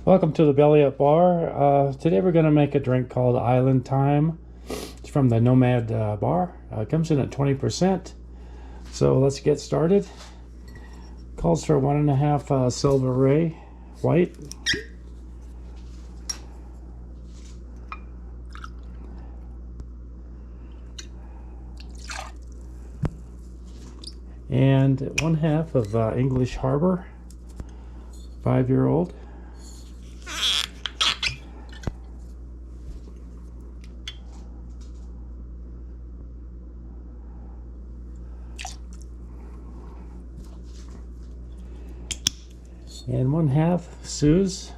Welcome to the Belly Up Bar. Today we're going to make a drink called Island Thyme. It's from the NOMAD bar. It comes in at 20%. So let's get started. Calls for 1.5 Selvarey white. And 1/2 of English Harbor, 5-year-old. And 1/2 Suze.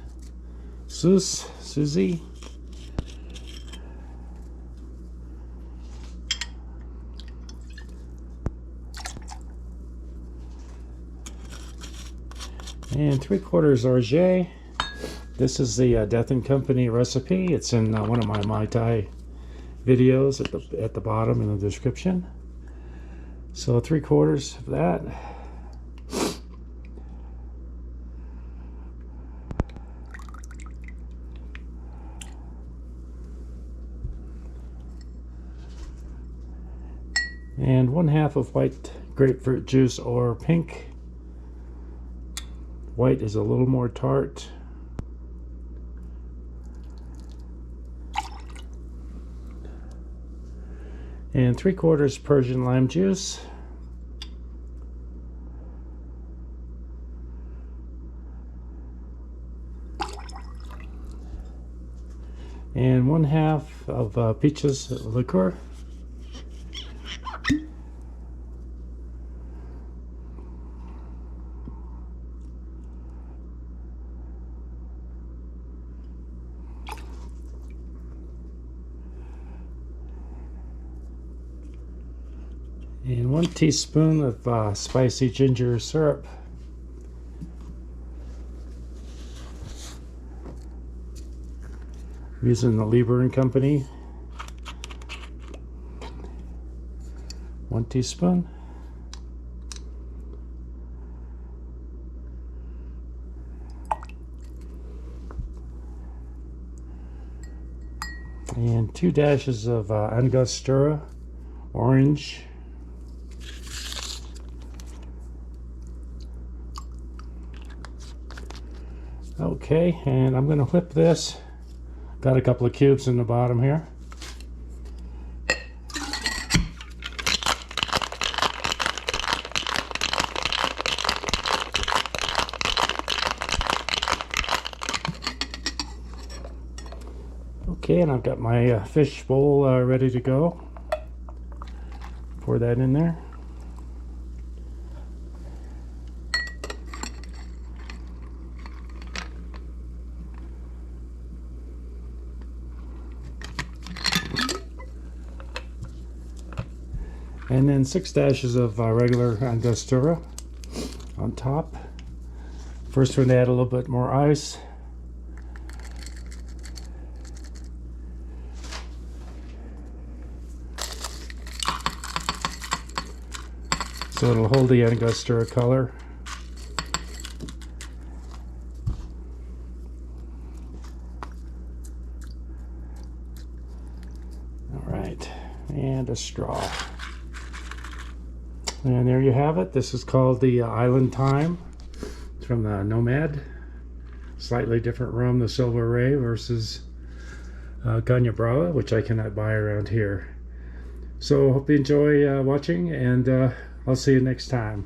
And 3/4 orgeat. This is the Death and Company recipe. It's in one of my Mai Tai videos at the bottom in the description. So 3/4 of that. And 1/2 of white grapefruit juice or pink. White is a little more tart. And 3/4 Persian lime juice. And 1/2 of peaches liqueur. And 1 teaspoon of spicy ginger syrup. I'm using the Liber Company. 1 teaspoon. And 2 dashes of Angostura ORANGE. Okay, and I'm going to whip this. Got a couple of cubes in the bottom here. Okay, and I've got my fish bowl ready to go. Pour that in there. And then 6 dashes of regular Angostura on top. First we're going to add a little bit more ice. So it'll hold the Angostura color. All right, and a straw. And there you have it. This is called the Island Thyme. It's from the NOMAD. Slightly different rum, the Selvarey versus Cana Brava, which I cannot buy around here. So hope you enjoy watching, and I'll see you next time.